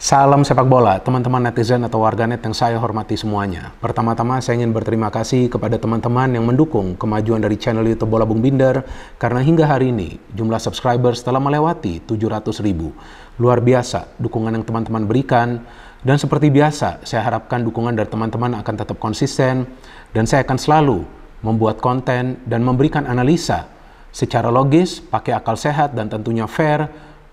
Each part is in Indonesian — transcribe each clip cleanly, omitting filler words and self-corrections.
Salam sepak bola, teman-teman netizen atau warganet yang saya hormati semuanya. Pertama-tama saya ingin berterima kasih kepada teman-teman yang mendukung kemajuan dari channel YouTube Bola Bung Binder, karena hingga hari ini jumlah subscribers telah melewati 700.000. Luar biasa dukungan yang teman-teman berikan, dan seperti biasa saya harapkan dukungan dari teman-teman akan tetap konsisten, dan saya akan selalu membuat konten dan memberikan analisa secara logis, pakai akal sehat dan tentunya fair.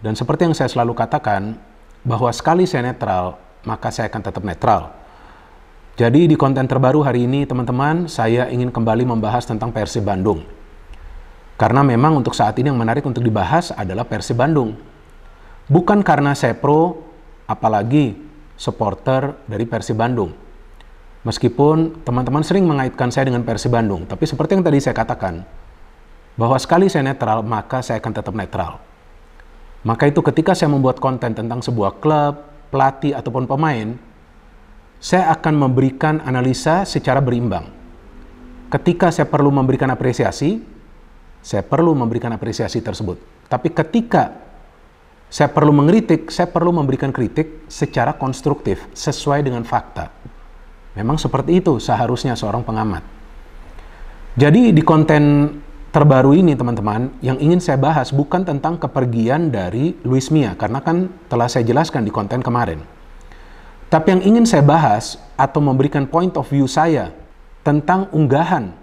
Dan seperti yang saya selalu katakan, bahwa sekali saya netral, maka saya akan tetap netral. Jadi di konten terbaru hari ini teman-teman, saya ingin kembali membahas tentang Persib Bandung. Karena memang untuk saat ini yang menarik untuk dibahas adalah Persib Bandung. Bukan karena saya pro, apalagi supporter dari Persib Bandung. Meskipun teman-teman sering mengaitkan saya dengan Persib Bandung, tapi seperti yang tadi saya katakan, bahwa sekali saya netral, maka saya akan tetap netral. Maka itu ketika saya membuat konten tentang sebuah klub, pelatih, ataupun pemain, saya akan memberikan analisa secara berimbang. Ketika saya perlu memberikan apresiasi, saya perlu memberikan apresiasi tersebut. Tapi ketika saya perlu mengkritik, saya perlu memberikan kritik secara konstruktif, sesuai dengan fakta. Memang seperti itu seharusnya seorang pengamat. Jadi di konten terbaru ini teman-teman, yang ingin saya bahas bukan tentang kepergian dari Luis Mia, karena kan telah saya jelaskan di konten kemarin. Tapi yang ingin saya bahas atau memberikan point of view saya tentang unggahan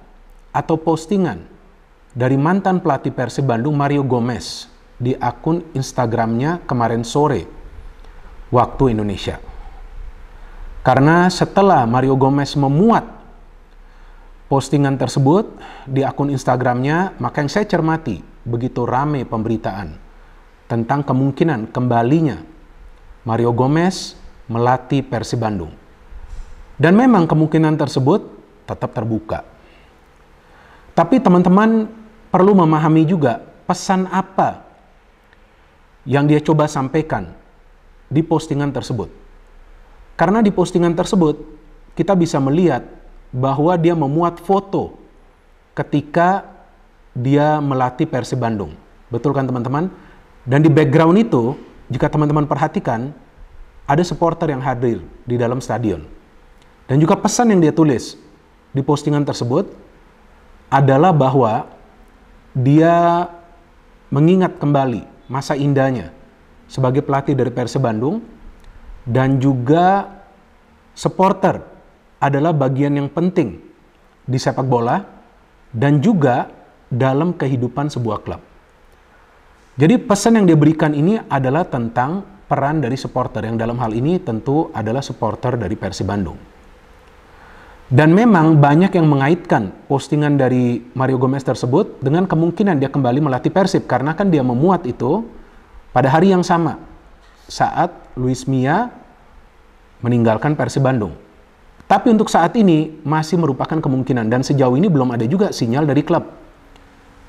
atau postingan dari mantan pelatih Persib Bandung Mario Gomez di akun Instagramnya kemarin sore waktu Indonesia. Karena setelah Mario Gomez memuat postingan tersebut di akun Instagramnya, maka yang saya cermati begitu ramai pemberitaan tentang kemungkinan kembalinya Mario Gomez melatih Persib Bandung. Dan memang kemungkinan tersebut tetap terbuka. Tapi teman-teman perlu memahami juga pesan apa yang dia coba sampaikan di postingan tersebut. Karena di postingan tersebut kita bisa melihat bahwa dia memuat foto ketika dia melatih Persib Bandung. Betul kan teman-teman? Dan di background itu, jika teman-teman perhatikan, ada supporter yang hadir di dalam stadion. Dan juga pesan yang dia tulis di postingan tersebut adalah bahwa dia mengingat kembali masa indahnya sebagai pelatih dari Persib Bandung, dan juga supporter adalah bagian yang penting di sepak bola dan juga dalam kehidupan sebuah klub. Jadi pesan yang dia berikan ini adalah tentang peran dari supporter, yang dalam hal ini tentu adalah supporter dari Persib Bandung. Dan memang banyak yang mengaitkan postingan dari Mario Gomez tersebut dengan kemungkinan dia kembali melatih Persib, karena kan dia memuat itu pada hari yang sama saat Luis Mia meninggalkan Persib Bandung. Tapi untuk saat ini masih merupakan kemungkinan, dan sejauh ini belum ada juga sinyal dari klub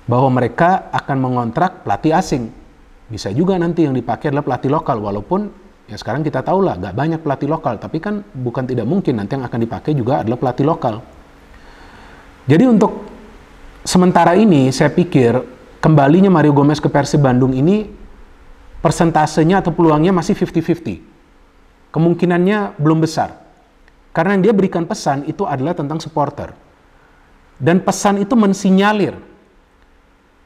bahwa mereka akan mengontrak pelatih asing. Bisa juga nanti yang dipakai adalah pelatih lokal, walaupun ya sekarang kita tahu lah gak banyak pelatih lokal, tapi kan bukan tidak mungkin nanti yang akan dipakai juga adalah pelatih lokal. Jadi untuk sementara ini saya pikir kembalinya Mario Gomez ke Persib Bandung ini persentasenya atau peluangnya masih 50-50. Kemungkinannya belum besar. Karena yang dia berikan pesan itu adalah tentang supporter. Dan pesan itu mensinyalir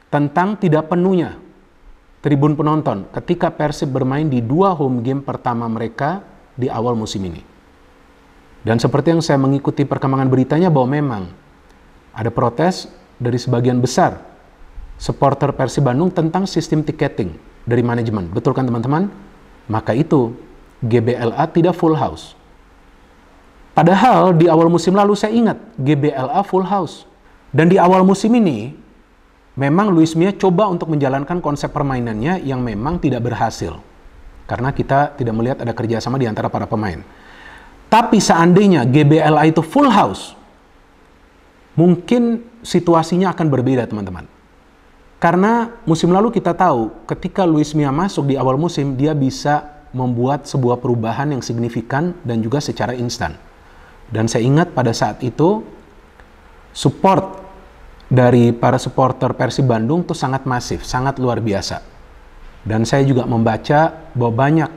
tentang tidak penuhnya tribun penonton ketika Persib bermain di 2 home game pertama mereka di awal musim ini. Dan seperti yang saya mengikuti perkembangan beritanya, bahwa memang ada protes dari sebagian besar supporter Persib Bandung tentang sistem tiketing dari manajemen. Betul kan teman-teman? Maka itu GBLA tidak full house. Padahal di awal musim lalu saya ingat GBLA full house. Dan di awal musim ini memang Luis Mia coba untuk menjalankan konsep permainannya yang memang tidak berhasil. Karena kita tidak melihat ada kerjasama di antara para pemain. Tapi seandainya GBLA itu full house, mungkin situasinya akan berbeda teman-teman. Karena musim lalu kita tahu ketika Luis Mia masuk di awal musim, dia bisa membuat sebuah perubahan yang signifikan dan juga secara instan. Dan saya ingat pada saat itu support dari para supporter Persib Bandung itu sangat masif, sangat luar biasa. Dan saya juga membaca bahwa banyak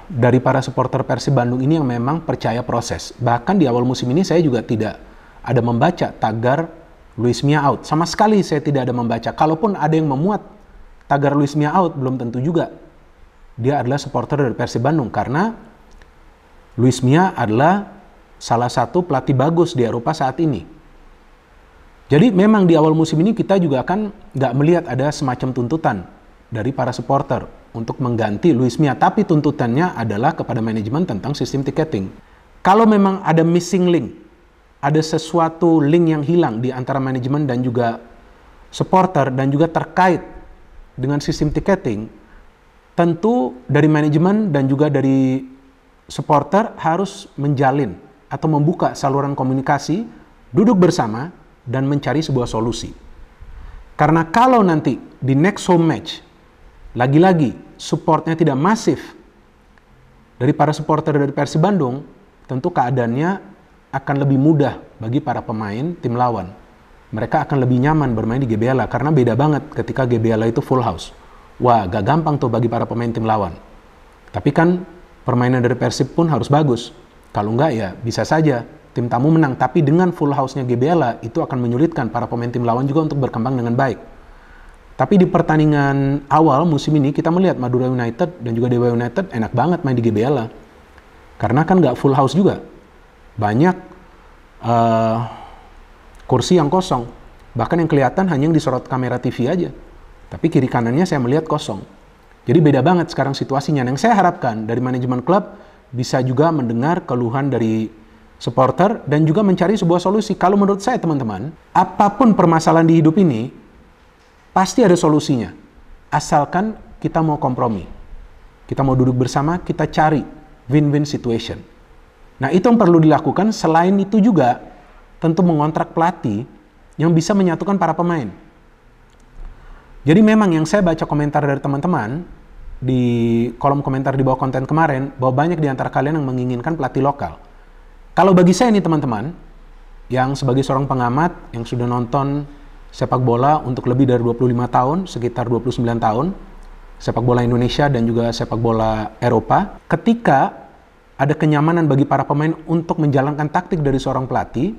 dari para supporter Persib Bandung ini yang memang percaya proses. Bahkan di awal musim ini saya juga tidak ada membaca tagar Luis Mia out. Sama sekali saya tidak ada membaca. Kalaupun ada yang memuat tagar Luis Mia out, belum tentu juga dia adalah supporter dari Persib Bandung. Karena Luis Mia adalah salah satu pelatih bagus di Eropa saat ini. Jadi memang di awal musim ini kita juga akan nggak melihat ada semacam tuntutan dari para supporter untuk mengganti Luis Mia. Tapi tuntutannya adalah kepada manajemen tentang sistem tiketing. Kalau memang ada missing link, ada sesuatu link yang hilang di antara manajemen dan juga supporter dan juga terkait dengan sistem tiketing, tentu dari manajemen dan juga dari supporter harus menjalin atau membuka saluran komunikasi, duduk bersama dan mencari sebuah solusi. Karena kalau nanti di next home match lagi-lagi supportnya tidak masif dari para supporter dari Persib Bandung, tentu keadaannya akan lebih mudah bagi para pemain tim lawan. Mereka akan lebih nyaman bermain di GBLA karena beda banget ketika GBLA itu full house. Wah, gak gampang tuh bagi para pemain tim lawan. Tapi kan permainan dari Persib pun harus bagus. Kalau enggak ya bisa saja tim tamu menang. Tapi dengan full house-nya GBLA itu akan menyulitkan para pemain tim lawan juga untuk berkembang dengan baik. Tapi di pertandingan awal musim ini kita melihat Madura United dan juga Dewa United enak banget main di GBLA. Karena kan nggak full house juga. Banyak kursi yang kosong. Bahkan yang kelihatan hanya yang disorot kamera TV aja. Tapi kiri kanannya saya melihat kosong. Jadi beda banget sekarang situasinya. Yang saya harapkan dari manajemen klub bisa juga mendengar keluhan dari supporter dan juga mencari sebuah solusi. Kalau menurut saya teman-teman, apapun permasalahan di hidup ini, pasti ada solusinya. Asalkan kita mau kompromi. Kita mau duduk bersama, kita cari win-win situation. Nah itu yang perlu dilakukan. Selain itu juga tentu mengontrak pelatih yang bisa menyatukan para pemain. Jadi memang yang saya baca komentar dari teman-teman di kolom komentar di bawah konten kemarin, bahwa banyak di antara kalian yang menginginkan pelatih lokal. Kalau bagi saya nih teman-teman, yang sebagai seorang pengamat yang sudah nonton sepak bola untuk lebih dari 25 tahun, sekitar 29 tahun, sepak bola Indonesia dan juga sepak bola Eropa, ketika ada kenyamanan bagi para pemain untuk menjalankan taktik dari seorang pelatih,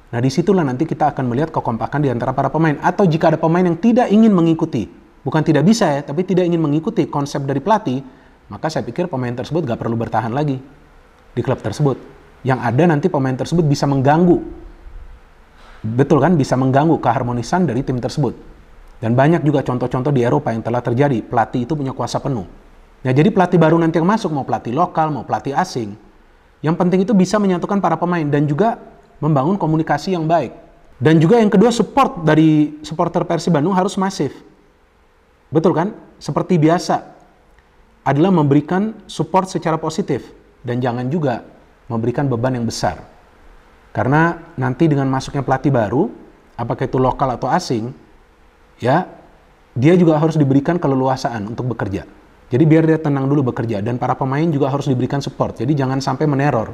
nah disitulah nanti kita akan melihat kekompakan di antara para pemain. Atau jika ada pemain yang tidak ingin mengikuti, bukan tidak bisa ya, tapi tidak ingin mengikuti konsep dari pelatih, maka saya pikir pemain tersebut gak perlu bertahan lagi di klub tersebut. Yang ada nanti pemain tersebut bisa mengganggu, betul kan, bisa mengganggu keharmonisan dari tim tersebut. Dan banyak juga contoh-contoh di Eropa yang telah terjadi, pelatih itu punya kuasa penuh. Nah jadi pelatih baru nanti yang masuk, mau pelatih lokal, mau pelatih asing, yang penting itu bisa menyatukan para pemain dan juga membangun komunikasi yang baik. Dan juga yang kedua, support dari supporter Persib Bandung harus masif. Betul kan? Seperti biasa adalah memberikan support secara positif dan jangan juga memberikan beban yang besar. Karena nanti dengan masuknya pelatih baru, apakah itu lokal atau asing, ya dia juga harus diberikan keleluasaan untuk bekerja. Jadi biar dia tenang dulu bekerja dan para pemain juga harus diberikan support. Jadi jangan sampai meneror.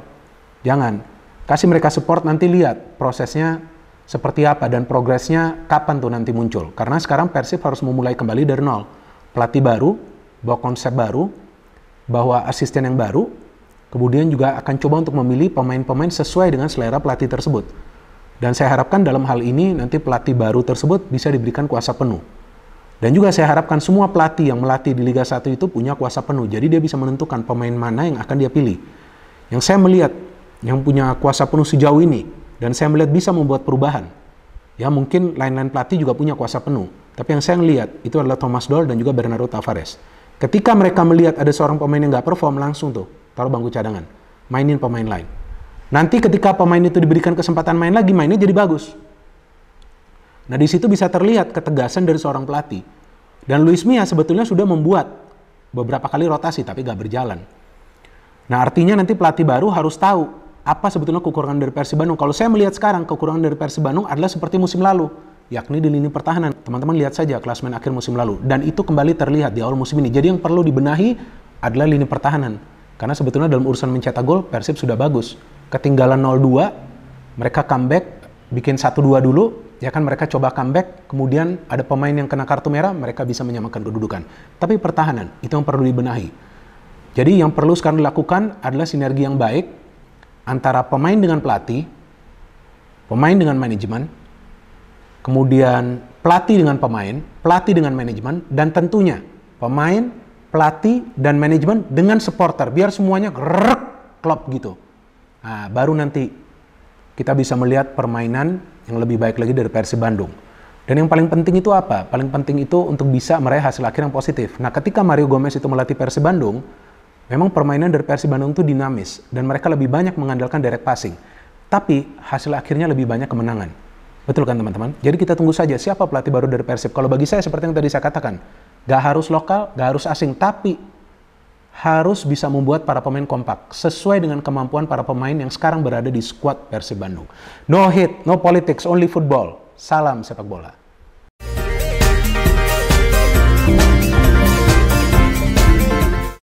Jangan. Kasih mereka support, nanti lihat prosesnya seperti apa dan progresnya kapan tuh nanti muncul. Karena sekarang Persib harus memulai kembali dari nol. Pelatih baru, bawa konsep baru, bawa asisten yang baru, kemudian juga akan coba untuk memilih pemain-pemain sesuai dengan selera pelatih tersebut. Dan saya harapkan dalam hal ini nanti pelatih baru tersebut bisa diberikan kuasa penuh. Dan juga saya harapkan semua pelatih yang melatih di Liga 1 itu punya kuasa penuh. Jadi dia bisa menentukan pemain mana yang akan dia pilih. Yang saya melihat yang punya kuasa penuh sejauh ini, dan saya melihat bisa membuat perubahan. Ya mungkin lain-lain pelatih juga punya kuasa penuh. Tapi yang saya melihat itu adalah Thomas Doll dan juga Bernardo Tavares. Ketika mereka melihat ada seorang pemain yang nggak perform, langsung tuh taruh bangku cadangan, mainin pemain lain. Nanti ketika pemain itu diberikan kesempatan main lagi, mainnya jadi bagus. Nah di situ bisa terlihat ketegasan dari seorang pelatih. Dan Luis Mia sebetulnya sudah membuat beberapa kali rotasi tapi gak berjalan. Nah artinya nanti pelatih baru harus tahu apa sebetulnya kekurangan dari Persib Bandung. Kalau saya melihat sekarang kekurangan dari Persib Bandung adalah seperti musim lalu, yakni di lini pertahanan. Teman-teman lihat saja klasemen akhir musim lalu. Dan itu kembali terlihat di awal musim ini. Jadi yang perlu dibenahi adalah lini pertahanan. Karena sebetulnya dalam urusan mencetak gol, Persib sudah bagus. Ketinggalan 0-2, mereka comeback, bikin 1-2 dulu, ya kan mereka coba comeback, kemudian ada pemain yang kena kartu merah, mereka bisa menyamakan kedudukan. Tapi pertahanan, itu yang perlu dibenahi. Jadi yang perlu sekarang dilakukan adalah sinergi yang baik antara pemain dengan pelatih, pemain dengan manajemen, kemudian pelatih dengan pemain, pelatih dengan manajemen, dan tentunya pemain, pelatih, dan manajemen dengan supporter. Biar semuanya klop gitu. Nah, baru nanti kita bisa melihat permainan yang lebih baik lagi dari Persib Bandung. Dan yang paling penting itu apa? Paling penting itu untuk bisa meraih hasil akhir yang positif. Nah, ketika Mario Gomez itu melatih Persib Bandung, memang permainan dari Persib Bandung itu dinamis dan mereka lebih banyak mengandalkan direct passing. Tapi hasil akhirnya lebih banyak kemenangan. Betul kan teman-teman? Jadi kita tunggu saja siapa pelatih baru dari Persib. Kalau bagi saya seperti yang tadi saya katakan, gak harus lokal, gak harus asing, tapi harus bisa membuat para pemain kompak sesuai dengan kemampuan para pemain yang sekarang berada di skuad Persib Bandung. No hate, no politics, only football. Salam sepak bola.